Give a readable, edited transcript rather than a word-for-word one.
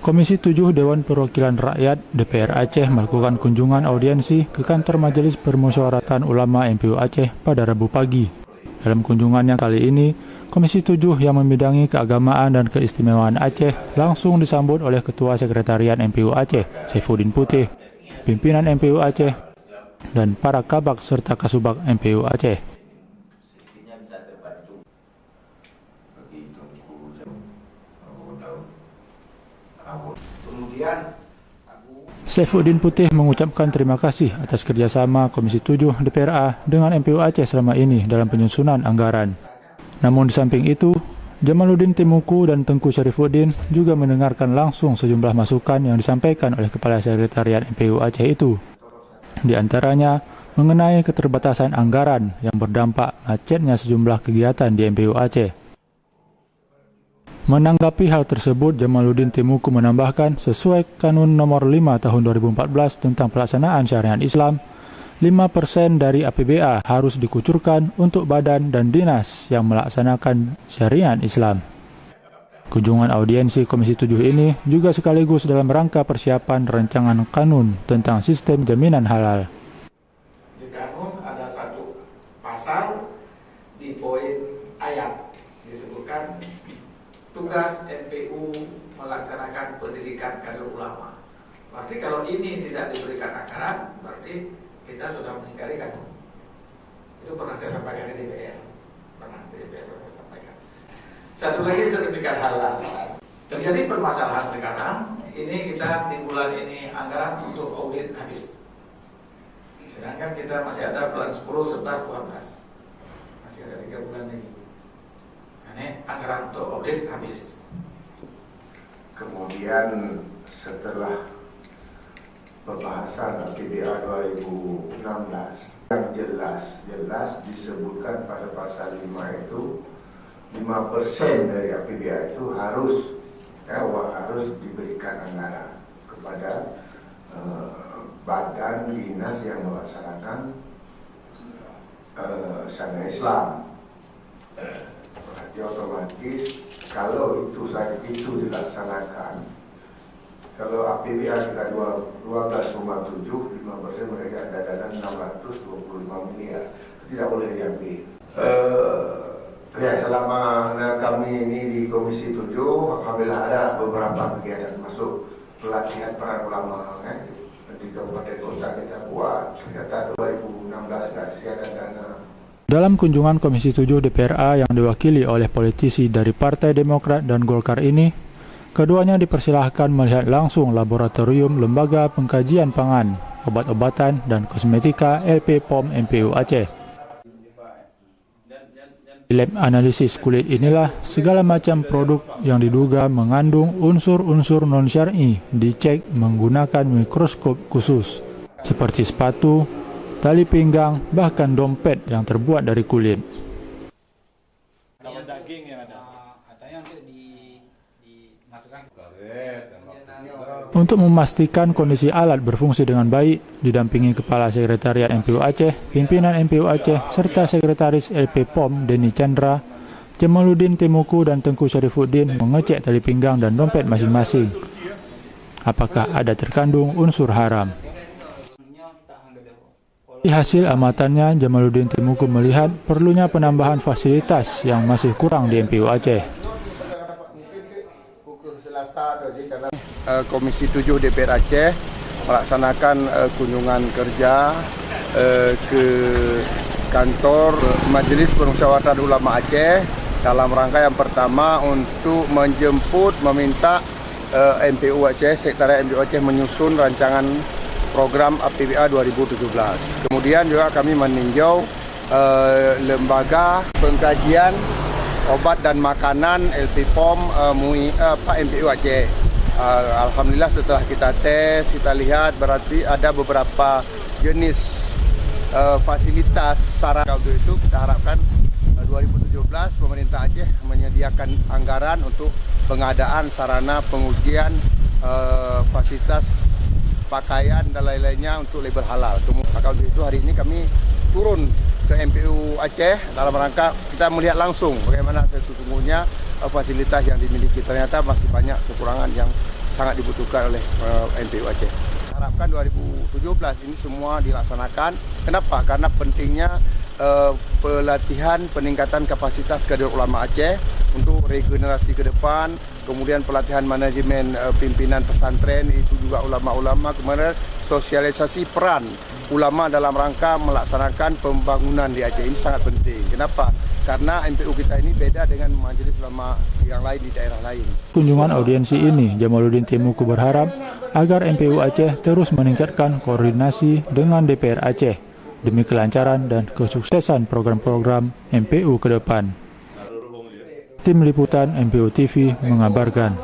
Komisi 7 Dewan Perwakilan Rakyat DPR Aceh melakukan kunjungan audiensi ke kantor Majelis Permusyawaratan Ulama MPU Aceh pada Rabu pagi. Dalam kunjungannya kali ini, Komisi 7 yang membidangi keagamaan dan keistimewaan Aceh langsung disambut oleh Ketua Sekretariat MPU Aceh, Saifuddin Putih, pimpinan MPU Aceh, dan para kabak serta kasubag MPU Aceh. Saifuddin Putih mengucapkan terima kasih atas kerjasama Komisi 7 DPRA dengan MPU Aceh selama ini dalam penyusunan anggaran. Namun di samping itu, Jamaluddin Timuku dan Tengku Syarifuddin juga mendengarkan langsung sejumlah masukan yang disampaikan oleh Kepala Sekretariat MPU Aceh itu. Di antaranya, mengenai keterbatasan anggaran yang berdampak macetnya sejumlah kegiatan di MPU Aceh. Menanggapi hal tersebut, Jamaluddin Timuku menambahkan, sesuai Kanun Nomor 5 Tahun 2014 tentang pelaksanaan syariat Islam, 5% dari APBA harus dikucurkan untuk badan dan dinas yang melaksanakan syariat Islam. Kunjungan audiensi Komisi 7 ini juga sekaligus dalam rangka persiapan rancangan kanun tentang sistem jaminan halal. Di kanun ada satu pasal di poin ayat disebutkan tugas MPU melaksanakan pendidikan kader ulama. Berarti kalau ini tidak diberikan anggaran, berarti kita sudah mengingkari kanun. Itu pernah saya sampaikan di DPR. Saya sampaikan. Satu lagi sertifikat halal. Terjadi permasalahan sekarang, ini kita di bulan ini anggaran untuk audit habis. Sedangkan kita masih ada bulan 10, 11, 12. Masih ada 3 bulan lagi. Ini anggaran untuk audit habis. Kemudian setelah pembahasan APBA 2016 yang jelas disebutkan pada pasal 5 itu 5% dari APBA itu harus diberikan anggaran kepada badan dinas yang melaksanakan syariat Islam. Berarti otomatis kalau itu dilaksanakan, kalau APBA kita 12,7, 5% mereka ada dana 625 miliar, tidak boleh diambil. Selama kami ini di Komisi 7, alhamdulillah ada beberapa kegiatan masuk pelatihan para ulama di kabupaten kota kita buat. Ternyata 2016 nggak ada dana. Dalam kunjungan Komisi 7 DPRA yang diwakili oleh politisi dari Partai Demokrat dan Golkar ini, keduanya dipersilahkan melihat langsung laboratorium Lembaga Pengkajian Pangan, Obat-obatan, dan Kosmetika LP POM MPU Aceh. Di lab analisis kulit inilah segala macam produk yang diduga mengandung unsur-unsur non-syar'i dicek menggunakan mikroskop khusus, seperti sepatu, tali pinggang, bahkan dompet yang terbuat dari kulit. Kalau daging yang ada, katanya untuk dimasukkan Untuk memastikan kondisi alat berfungsi dengan baik, didampingi Kepala Sekretariat MPU Aceh, pimpinan MPU Aceh, serta Sekretaris LP POM Denny Chandra, Jamaluddin Timuku dan Tengku Syarifuddin mengecek tali pinggang dan dompet masing-masing. Apakah ada terkandung unsur haram? Di hasil amatannya, Jamaluddin Timuku melihat perlunya penambahan fasilitas yang masih kurang di MPU Aceh. Komisi 7 DPR Aceh melaksanakan kunjungan kerja ke kantor Majelis Permusyawaratan Ulama Aceh dalam rangka yang pertama untuk meminta MPU Aceh, Sekretariat MPU Aceh menyusun rancangan program APBA 2017. Kemudian juga kami meninjau Lembaga Pengkajian Obat dan Makanan LP POM MPU Aceh. Alhamdulillah setelah kita tes, kita lihat berarti ada beberapa jenis fasilitas sarana. Untuk itu kita harapkan 2017 pemerintah Aceh menyediakan anggaran untuk pengadaan sarana pengujian fasilitas pakaian dan lain-lainnya untuk label halal. Maka untuk itu hari ini kami turun ke MPU Aceh dalam rangka kita melihat langsung bagaimana sesungguhnya fasilitas yang dimiliki. Ternyata masih banyak kekurangan yang sangat dibutuhkan oleh MPU Aceh. Harapkan 2017 ini semua dilaksanakan. Kenapa? Karena pentingnya pelatihan peningkatan kapasitas kader ulama Aceh untuk regenerasi ke depan, kemudian pelatihan manajemen pimpinan pesantren, itu juga ulama-ulama, kemudian sosialisasi peran ulama dalam rangka melaksanakan pembangunan di Aceh ini sangat penting. Kenapa? Karena MPU kita ini beda dengan majelis ulama yang lain di daerah lain. Kunjungan audiensi ini, Jamaluddin Temuku berharap agar MPU Aceh terus meningkatkan koordinasi dengan DPR Aceh demi kelancaran dan kesuksesan program-program MPU ke depan. Tim Liputan MPU TV mengabarkan.